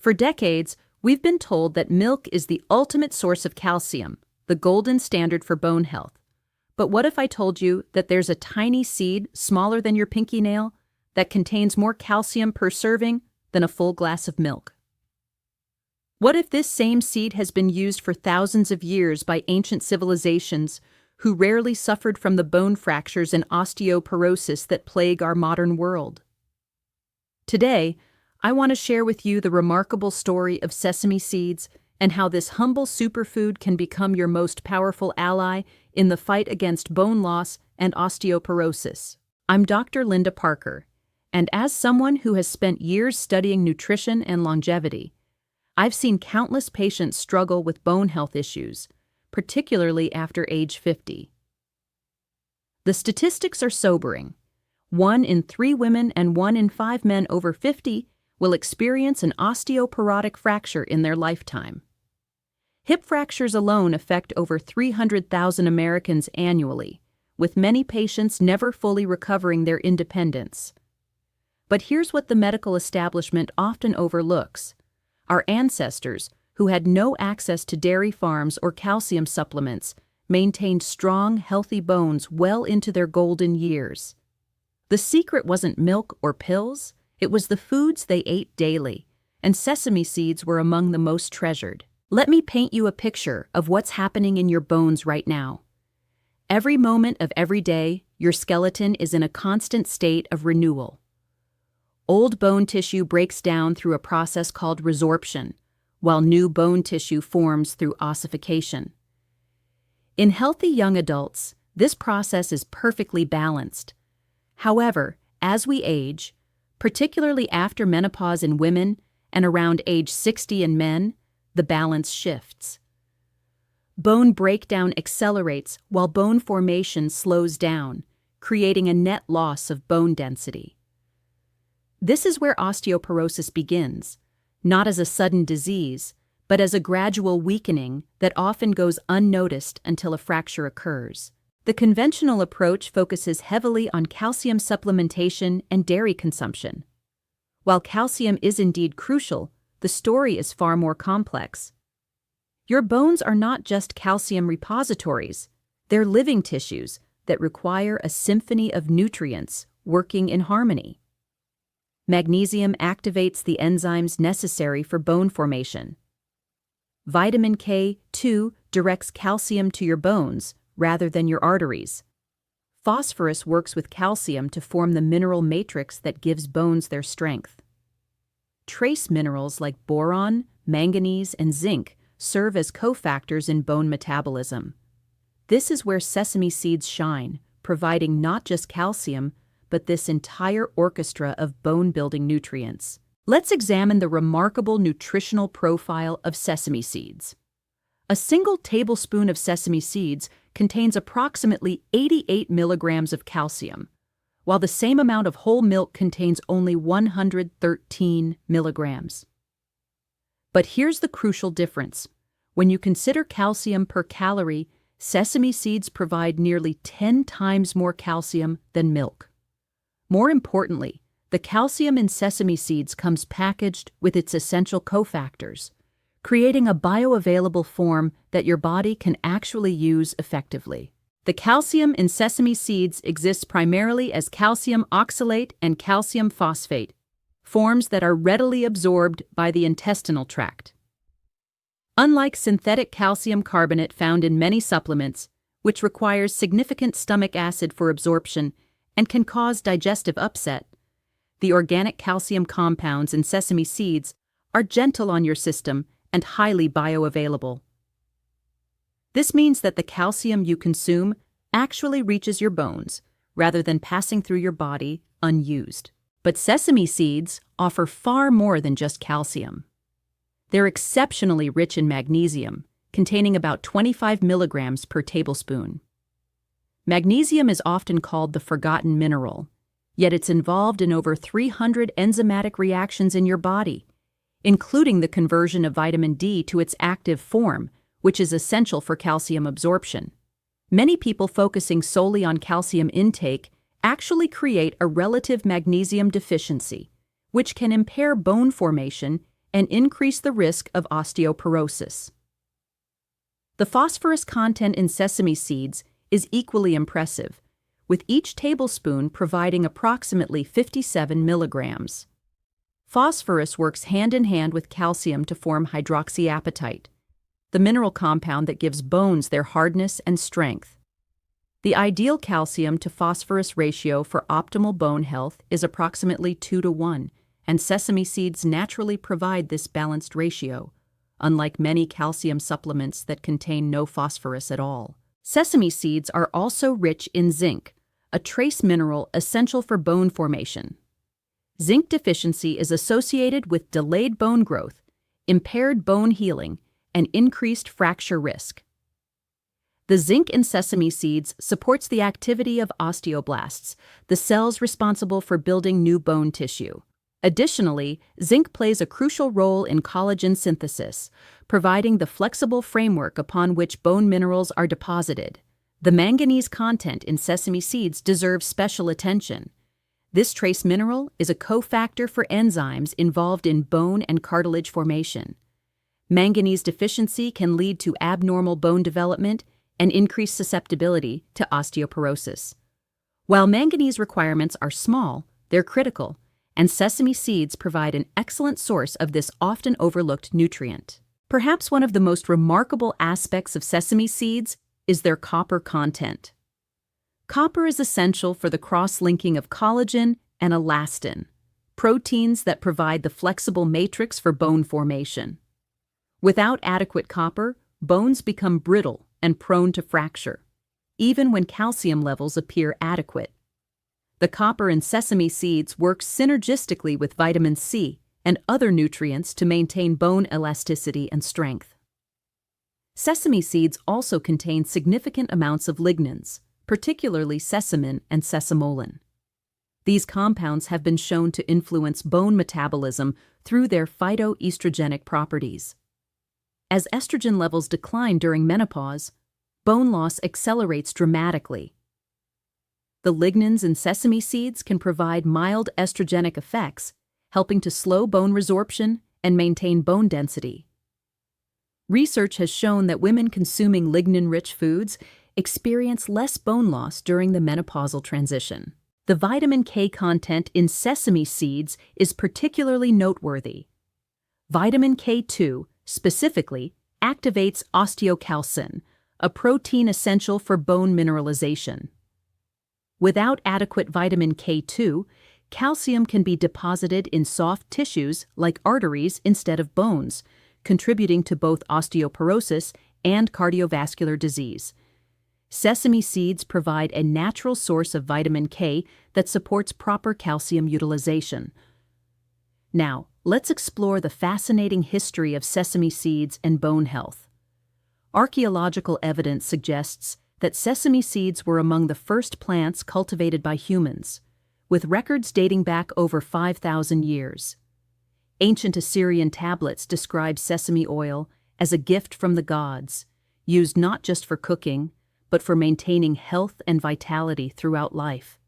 For decades, we've been told that milk is the ultimate source of calcium, the golden standard for bone health. But what if I told you that there's a tiny seed, smaller than your pinky nail, that contains more calcium per serving than a full glass of milk? What if this same seed has been used for thousands of years by ancient civilizations who rarely suffered from the bone fractures and osteoporosis that plague our modern world? Today, I want to share with you the remarkable story of sesame seeds and how this humble superfood can become your most powerful ally in the fight against bone loss and osteoporosis. I'm Dr. Linda Parker, and as someone who has spent years studying nutrition and longevity, I've seen countless patients struggle with bone health issues, particularly after age 50. The statistics are sobering. 1 in 3 women and 1 in 5 men over 50 will experience an osteoporotic fracture in their lifetime. Hip fractures alone affect over 300,000 Americans annually, with many patients never fully recovering their independence. But here's what the medical establishment often overlooks. Our ancestors, who had no access to dairy farms or calcium supplements, maintained strong, healthy bones well into their golden years. The secret wasn't milk or pills, it was the foods they ate daily, and sesame seeds were among the most treasured. Let me paint you a picture of what's happening in your bones right now. Every moment of every day, your skeleton is in a constant state of renewal. Old bone tissue breaks down through a process called resorption, while new bone tissue forms through ossification. In healthy young adults, this process is perfectly balanced. However, as we age, particularly after menopause in women and around age 60 in men, the balance shifts. Bone breakdown accelerates while bone formation slows down, creating a net loss of bone density. This is where osteoporosis begins, not as a sudden disease, but as a gradual weakening that often goes unnoticed until a fracture occurs. The conventional approach focuses heavily on calcium supplementation and dairy consumption. While calcium is indeed crucial, the story is far more complex. Your bones are not just calcium repositories, they're living tissues that require a symphony of nutrients working in harmony. Magnesium activates the enzymes necessary for bone formation. Vitamin K2 directs calcium to your bones rather than your arteries. Phosphorus works with calcium to form the mineral matrix that gives bones their strength. Trace minerals like boron, manganese, and zinc serve as cofactors in bone metabolism. This is where sesame seeds shine, providing not just calcium, but this entire orchestra of bone-building nutrients. Let's examine the remarkable nutritional profile of sesame seeds. A single tablespoon of sesame seeds contains approximately 88 milligrams of calcium, while the same amount of whole milk contains only 113 milligrams. But here's the crucial difference. When you consider calcium per calorie, sesame seeds provide nearly 10 times more calcium than milk. More importantly, the calcium in sesame seeds comes packaged with its essential cofactors, creating a bioavailable form that your body can actually use effectively. The calcium in sesame seeds exists primarily as calcium oxalate and calcium phosphate, forms that are readily absorbed by the intestinal tract. Unlike synthetic calcium carbonate found in many supplements, which requires significant stomach acid for absorption and can cause digestive upset, the organic calcium compounds in sesame seeds are gentle on your system and highly bioavailable. This means that the calcium you consume actually reaches your bones, rather than passing through your body unused. But sesame seeds offer far more than just calcium. They're exceptionally rich in magnesium, containing about 25 milligrams per tablespoon. Magnesium is often called the forgotten mineral, yet it's involved in over 300 enzymatic reactions in your body, including the conversion of vitamin D to its active form, which is essential for calcium absorption. Many people focusing solely on calcium intake actually create a relative magnesium deficiency, which can impair bone formation and increase the risk of osteoporosis. The phosphorus content in sesame seeds is equally impressive, with each tablespoon providing approximately 57 milligrams. Phosphorus works hand in hand with calcium to form hydroxyapatite, the mineral compound that gives bones their hardness and strength. The ideal calcium to phosphorus ratio for optimal bone health is approximately 2:1, and sesame seeds naturally provide this balanced ratio, unlike many calcium supplements that contain no phosphorus at all. Sesame seeds are also rich in zinc, a trace mineral essential for bone formation. Zinc deficiency is associated with delayed bone growth, impaired bone healing, and increased fracture risk. The zinc in sesame seeds supports the activity of osteoblasts, the cells responsible for building new bone tissue. Additionally, zinc plays a crucial role in collagen synthesis, providing the flexible framework upon which bone minerals are deposited. The manganese content in sesame seeds deserves special attention. This trace mineral is a cofactor for enzymes involved in bone and cartilage formation. Manganese deficiency can lead to abnormal bone development and increased susceptibility to osteoporosis. While manganese requirements are small, they're critical, and sesame seeds provide an excellent source of this often overlooked nutrient. Perhaps one of the most remarkable aspects of sesame seeds is their copper content. Copper is essential for the cross-linking of collagen and elastin, proteins that provide the flexible matrix for bone formation. Without adequate copper, bones become brittle and prone to fracture, even when calcium levels appear adequate. The copper in sesame seeds works synergistically with vitamin C and other nutrients to maintain bone elasticity and strength. Sesame seeds also contain significant amounts of lignans, particularly sesamin and sesamolin. These compounds have been shown to influence bone metabolism through their phytoestrogenic properties. As estrogen levels decline during menopause, bone loss accelerates dramatically. The lignans in sesame seeds can provide mild estrogenic effects, helping to slow bone resorption and maintain bone density. Research has shown that women consuming lignin-rich foods experience less bone loss during the menopausal transition. The vitamin K content in sesame seeds is particularly noteworthy. Vitamin K2 specifically activates osteocalcin, a protein essential for bone mineralization. Without adequate vitamin K2, calcium can be deposited in soft tissues like arteries instead of bones, contributing to both osteoporosis and cardiovascular disease. Sesame seeds provide a natural source of vitamin K that supports proper calcium utilization. Now, let's explore the fascinating history of sesame seeds and bone health. Archaeological evidence suggests that sesame seeds were among the first plants cultivated by humans, with records dating back over 5,000 years. Ancient Assyrian tablets describe sesame oil as a gift from the gods, used not just for cooking, but for maintaining health and vitality throughout life.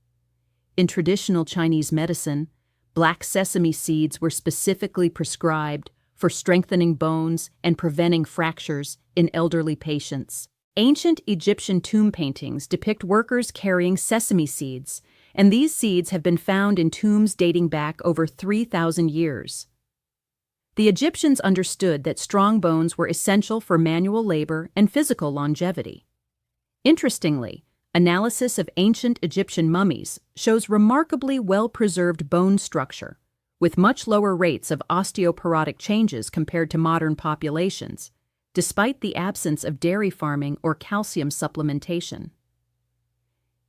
In traditional Chinese medicine, black sesame seeds were specifically prescribed for strengthening bones and preventing fractures in elderly patients. Ancient Egyptian tomb paintings depict workers carrying sesame seeds, and these seeds have been found in tombs dating back over 3,000 years. The Egyptians understood that strong bones were essential for manual labor and physical longevity. Interestingly, analysis of ancient Egyptian mummies shows remarkably well-preserved bone structure, with much lower rates of osteoporotic changes compared to modern populations, despite the absence of dairy farming or calcium supplementation.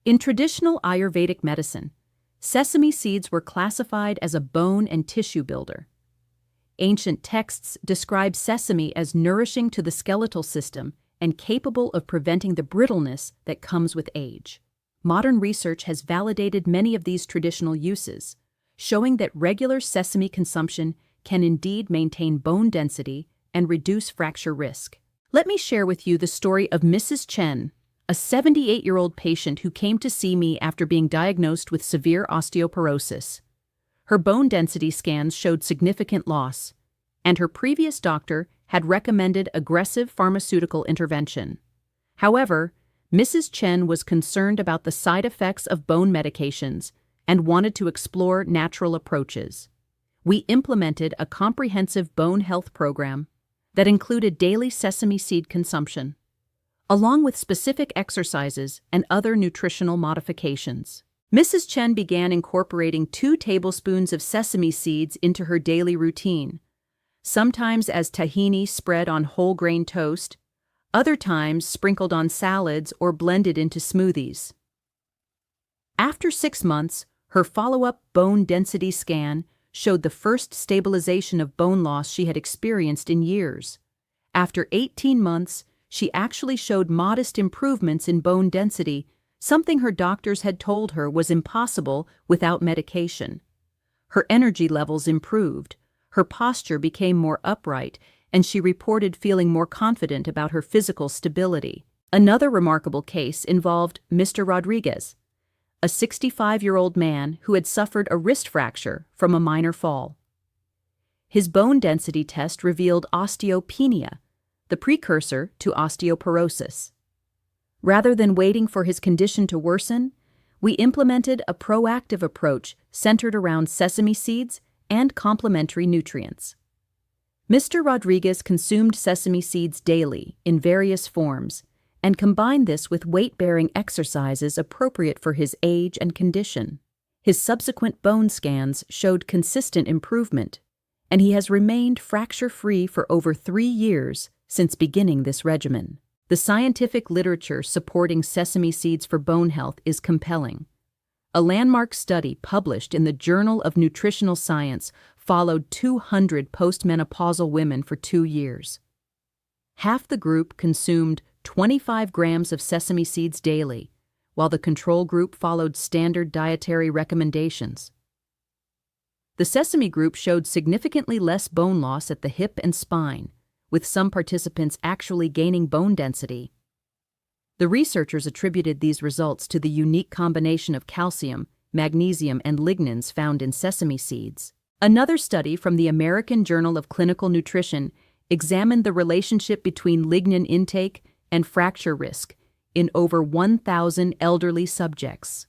In traditional Ayurvedic medicine, sesame seeds were classified as a bone and tissue builder. Ancient texts describe sesame as nourishing to the skeletal system and capable of preventing the brittleness that comes with age. Modern research has validated many of these traditional uses, showing that regular sesame consumption can indeed maintain bone density and reduce fracture risk. Let me share with you the story of Mrs. Chen, a 78-year-old patient who came to see me after being diagnosed with severe osteoporosis. Her bone density scans showed significant loss, and her previous doctor had recommended aggressive pharmaceutical intervention. However, Mrs. Chen was concerned about the side effects of bone medications and wanted to explore natural approaches. We implemented a comprehensive bone health program that included daily sesame seed consumption, along with specific exercises and other nutritional modifications. Mrs. Chen began incorporating 2 tablespoons of sesame seeds into her daily routine, sometimes as tahini spread on whole grain toast, other times sprinkled on salads or blended into smoothies. After 6 months, her follow-up bone density scan showed the first stabilization of bone loss she had experienced in years. After 18 months, she actually showed modest improvements in bone density, something her doctors had told her was impossible without medication. Her energy levels improved, her posture became more upright, and she reported feeling more confident about her physical stability. Another remarkable case involved Mr. Rodriguez, a 65-year-old man who had suffered a wrist fracture from a minor fall. His bone density test revealed osteopenia, the precursor to osteoporosis. Rather than waiting for his condition to worsen, we implemented a proactive approach centered around sesame seeds and complementary nutrients. Mr. Rodriguez consumed sesame seeds daily in various forms and combined this with weight-bearing exercises appropriate for his age and condition. His subsequent bone scans showed consistent improvement, and he has remained fracture-free for over 3 years since beginning this regimen. The scientific literature supporting sesame seeds for bone health is compelling. A landmark study published in the Journal of Nutritional Science followed 200 postmenopausal women for 2 years. Half the group consumed 25 grams of sesame seeds daily, while the control group followed standard dietary recommendations. The sesame group showed significantly less bone loss at the hip and spine, with some participants actually gaining bone density. The researchers attributed these results to the unique combination of calcium, magnesium, and lignans found in sesame seeds. Another study from the American Journal of Clinical Nutrition examined the relationship between lignin intake and fracture risk in over 1,000 elderly subjects.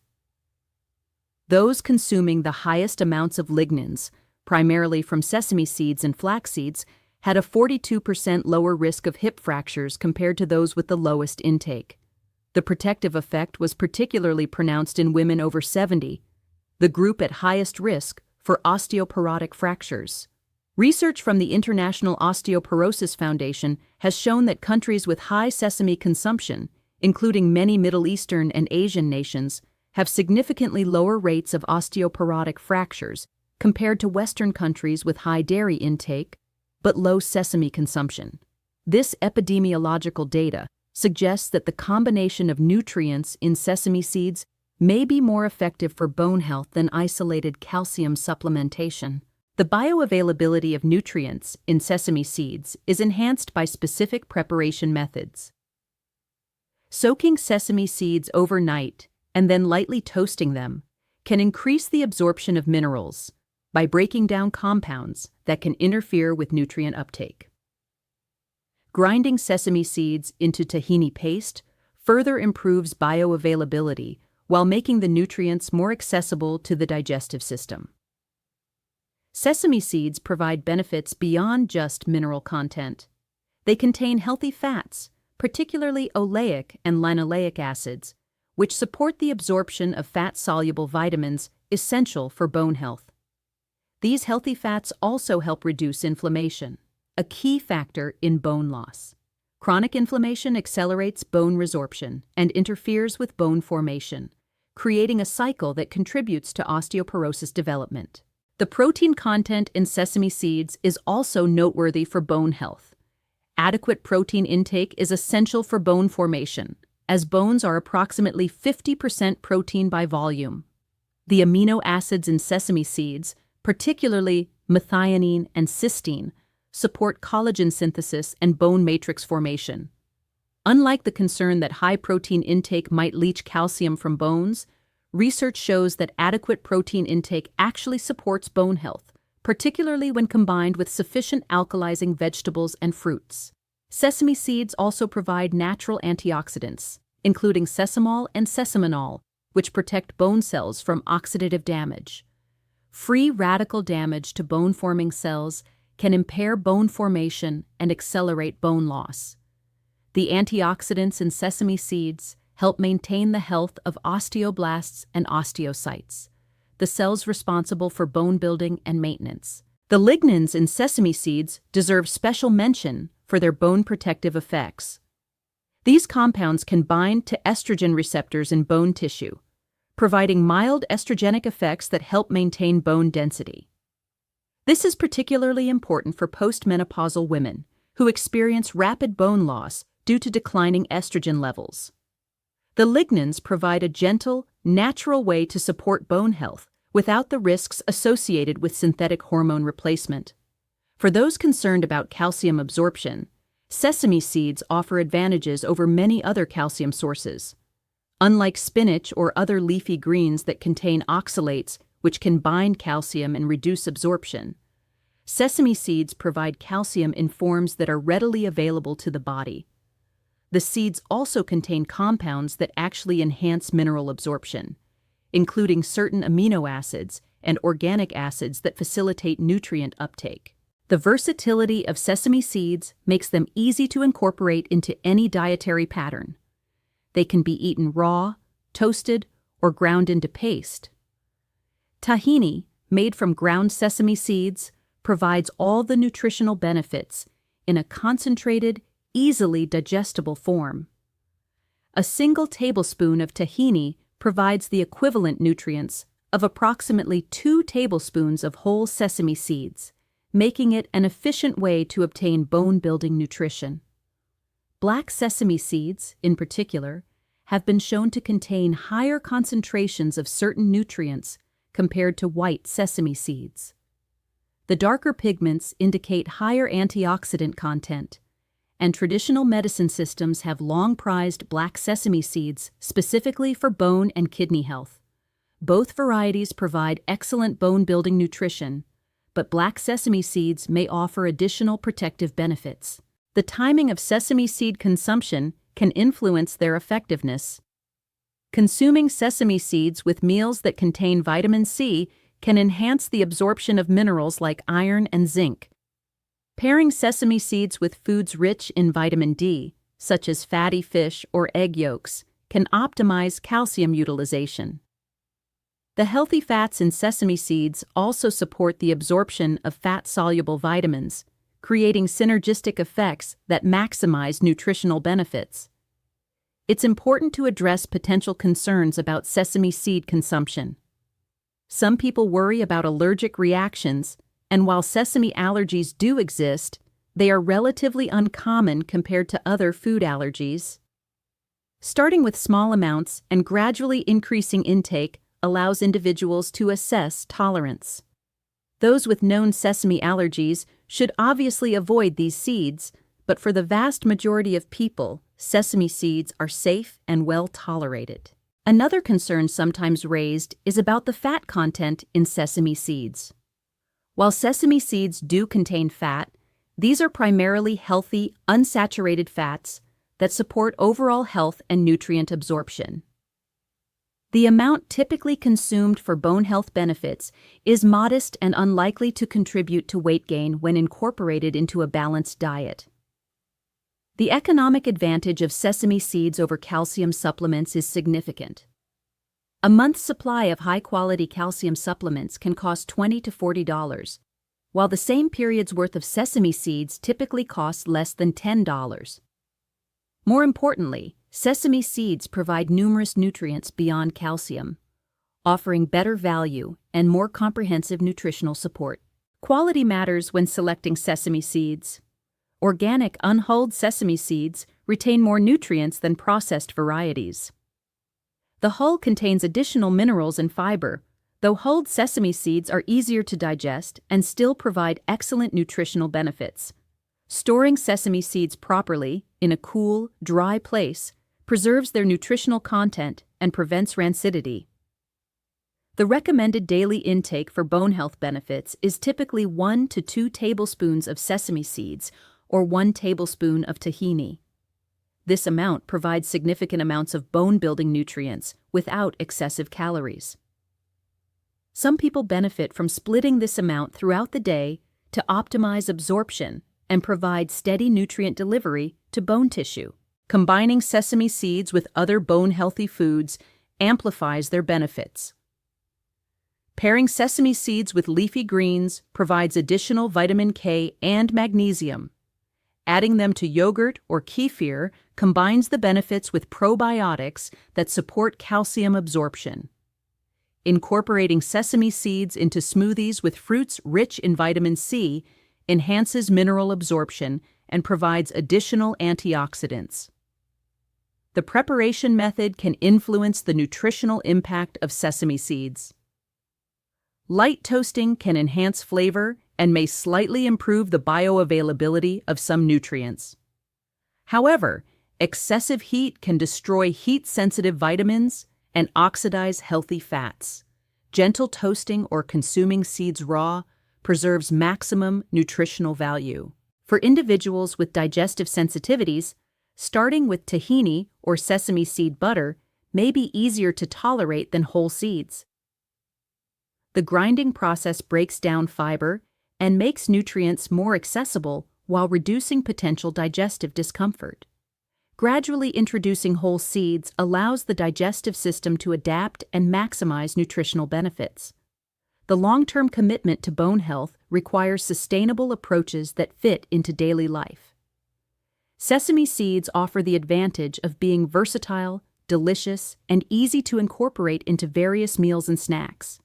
Those consuming the highest amounts of lignans, primarily from sesame seeds and flax seeds, had a 42% lower risk of hip fractures compared to those with the lowest intake. The protective effect was particularly pronounced in women over 70, the group at highest risk for osteoporotic fractures. Research from the International Osteoporosis Foundation has shown that countries with high sesame consumption, including many Middle Eastern and Asian nations, have significantly lower rates of osteoporotic fractures compared to Western countries with high dairy intake but low sesame consumption. This epidemiological data suggests that the combination of nutrients in sesame seeds may be more effective for bone health than isolated calcium supplementation. The bioavailability of nutrients in sesame seeds is enhanced by specific preparation methods. Soaking sesame seeds overnight and then lightly toasting them can increase the absorption of minerals by breaking down compounds that can interfere with nutrient uptake. Grinding sesame seeds into tahini paste further improves bioavailability while making the nutrients more accessible to the digestive system. Sesame seeds provide benefits beyond just mineral content. They contain healthy fats, particularly oleic and linoleic acids, which support the absorption of fat-soluble vitamins essential for bone health. These healthy fats also help reduce inflammation, a key factor in bone loss. Chronic inflammation accelerates bone resorption and interferes with bone formation, creating a cycle that contributes to osteoporosis development. The protein content in sesame seeds is also noteworthy for bone health. Adequate protein intake is essential for bone formation, as bones are approximately 50% protein by volume. The amino acids in sesame seeds, particularly methionine and cysteine, support collagen synthesis and bone matrix formation. Unlike the concern that high protein intake might leach calcium from bones, research shows that adequate protein intake actually supports bone health particularly when combined with sufficient alkalizing vegetables and fruits. Sesame seeds also provide natural antioxidants, including sesamol and sesaminol, which protect bone cells from oxidative damage. Free radical damage to bone-forming cells can impair bone formation and accelerate bone loss. The antioxidants in sesame seeds help maintain the health of osteoblasts and osteocytes, the cells responsible for bone building and maintenance. The lignans in sesame seeds deserve special mention for their bone protective effects. These compounds can bind to estrogen receptors in bone tissue, providing mild estrogenic effects that help maintain bone density. This is particularly important for postmenopausal women who experience rapid bone loss due to declining estrogen levels. The lignans provide a gentle, natural way to support bone health without the risks associated with synthetic hormone replacement. For those concerned about calcium absorption, sesame seeds offer advantages over many other calcium sources. Unlike spinach or other leafy greens that contain oxalates, which can bind calcium and reduce absorption, sesame seeds provide calcium in forms that are readily available to the body. The seeds also contain compounds that actually enhance mineral absorption, including certain amino acids and organic acids that facilitate nutrient uptake. The versatility of sesame seeds makes them easy to incorporate into any dietary pattern. They can be eaten raw, toasted, or ground into paste. Tahini, made from ground sesame seeds, provides all the nutritional benefits in a concentrated, easily digestible form. A single tablespoon of tahini provides the equivalent nutrients of approximately 2 tablespoons of whole sesame seeds, making it an efficient way to obtain bone-building nutrition. Black sesame seeds, in particular, have been shown to contain higher concentrations of certain nutrients compared to white sesame seeds. The darker pigments indicate higher antioxidant content, and traditional medicine systems have long prized black sesame seeds specifically for bone and kidney health. Both varieties provide excellent bone-building nutrition, but black sesame seeds may offer additional protective benefits. The timing of sesame seed consumption can influence their effectiveness. Consuming sesame seeds with meals that contain vitamin C can enhance the absorption of minerals like iron and zinc. Pairing sesame seeds with foods rich in vitamin D, such as fatty fish or egg yolks, can optimize calcium utilization. The healthy fats in sesame seeds also support the absorption of fat-soluble vitamins, creating synergistic effects that maximize nutritional benefits. It's important to address potential concerns about sesame seed consumption. Some people worry about allergic reactions, and while sesame allergies do exist, they are relatively uncommon compared to other food allergies. Starting with small amounts and gradually increasing intake allows individuals to assess tolerance. Those with known sesame allergies should obviously avoid these seeds, but for the vast majority of people, sesame seeds are safe and well tolerated. Another concern sometimes raised is about the fat content in sesame seeds. While sesame seeds do contain fat, these are primarily healthy, unsaturated fats that support overall health and nutrient absorption. The amount typically consumed for bone health benefits is modest and unlikely to contribute to weight gain when incorporated into a balanced diet. The economic advantage of sesame seeds over calcium supplements is significant. A month's supply of high-quality calcium supplements can cost $20 to $40, while the same period's worth of sesame seeds typically costs less than $10. More importantly, sesame seeds provide numerous nutrients beyond calcium, offering better value and more comprehensive nutritional support. Quality matters when selecting sesame seeds. Organic, unhulled sesame seeds retain more nutrients than processed varieties. The hull contains additional minerals and fiber, though hulled sesame seeds are easier to digest and still provide excellent nutritional benefits. Storing sesame seeds properly in a cool, dry place preserves their nutritional content and prevents rancidity. The recommended daily intake for bone health benefits is typically 1 to 2 tablespoons of sesame seeds or 1 tablespoon of tahini. This amount provides significant amounts of bone-building nutrients without excessive calories. Some people benefit from splitting this amount throughout the day to optimize absorption and provide steady nutrient delivery to bone tissue. Combining sesame seeds with other bone-healthy foods amplifies their benefits. Pairing sesame seeds with leafy greens provides additional vitamin K and magnesium. Adding them to yogurt or kefir combines the benefits with probiotics that support calcium absorption. Incorporating sesame seeds into smoothies with fruits rich in vitamin C enhances mineral absorption and provides additional antioxidants. The preparation method can influence the nutritional impact of sesame seeds. Light toasting can enhance flavor and may slightly improve the bioavailability of some nutrients. However, excessive heat can destroy heat-sensitive vitamins and oxidize healthy fats. Gentle toasting or consuming seeds raw preserves maximum nutritional value. For individuals with digestive sensitivities, starting with tahini or sesame seed butter may be easier to tolerate than whole seeds. The grinding process breaks down fiber and makes nutrients more accessible while reducing potential digestive discomfort. Gradually introducing whole seeds allows the digestive system to adapt and maximize nutritional benefits. The long-term commitment to bone health requires sustainable approaches that fit into daily life. Sesame seeds offer the advantage of being versatile, delicious, and easy to incorporate into various meals and snacks.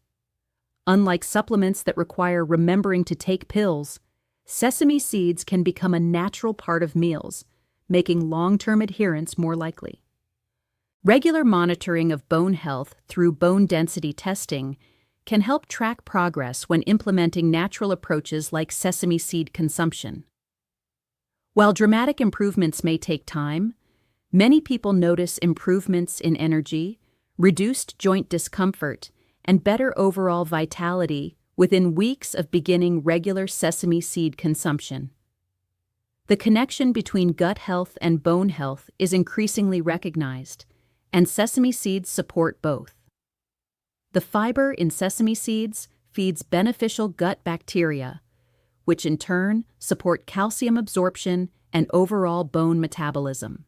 Unlike supplements that require remembering to take pills, sesame seeds can become a natural part of meals, making long-term adherence more likely. Regular monitoring of bone health through bone density testing can help track progress when implementing natural approaches like sesame seed consumption. While dramatic improvements may take time, many people notice improvements in energy, reduced joint discomfort, and better overall vitality within weeks of beginning regular sesame seed consumption. The connection between gut health and bone health is increasingly recognized, and sesame seeds support both. The fiber in sesame seeds feeds beneficial gut bacteria, which in turn support calcium absorption and overall bone metabolism.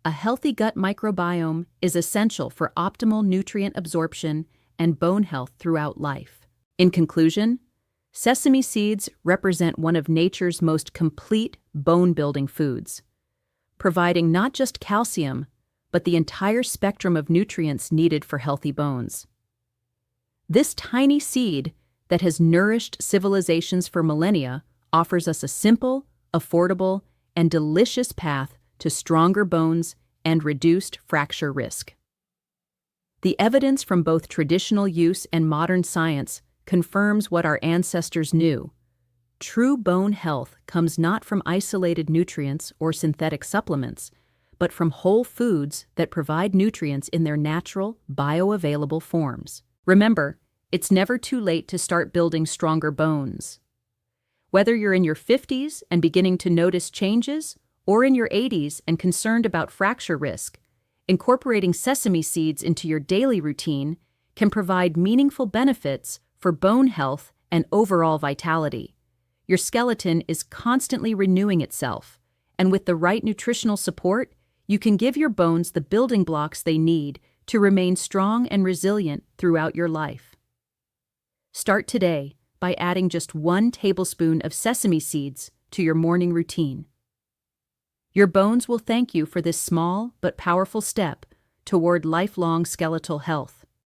A healthy gut microbiome is essential for optimal nutrient absorption and bone health throughout life. In conclusion, sesame seeds represent one of nature's most complete bone-building foods, providing not just calcium, but the entire spectrum of nutrients needed for healthy bones. This tiny seed that has nourished civilizations for millennia offers us a simple, affordable, and delicious path to stronger bones and reduced fracture risk. The evidence from both traditional use and modern science confirms what our ancestors knew. True bone health comes not from isolated nutrients or synthetic supplements, but from whole foods that provide nutrients in their natural, bioavailable forms. Remember, it's never too late to start building stronger bones. Whether you're in your 50s and beginning to notice changes, or in your 80s and concerned about fracture risk, incorporating sesame seeds into your daily routine can provide meaningful benefits for bone health and overall vitality. Your skeleton is constantly renewing itself, and with the right nutritional support, you can give your bones the building blocks they need to remain strong and resilient throughout your life. Start today by adding just 1 tablespoon of sesame seeds to your morning routine. Your bones will thank you for this small but powerful step toward lifelong skeletal health.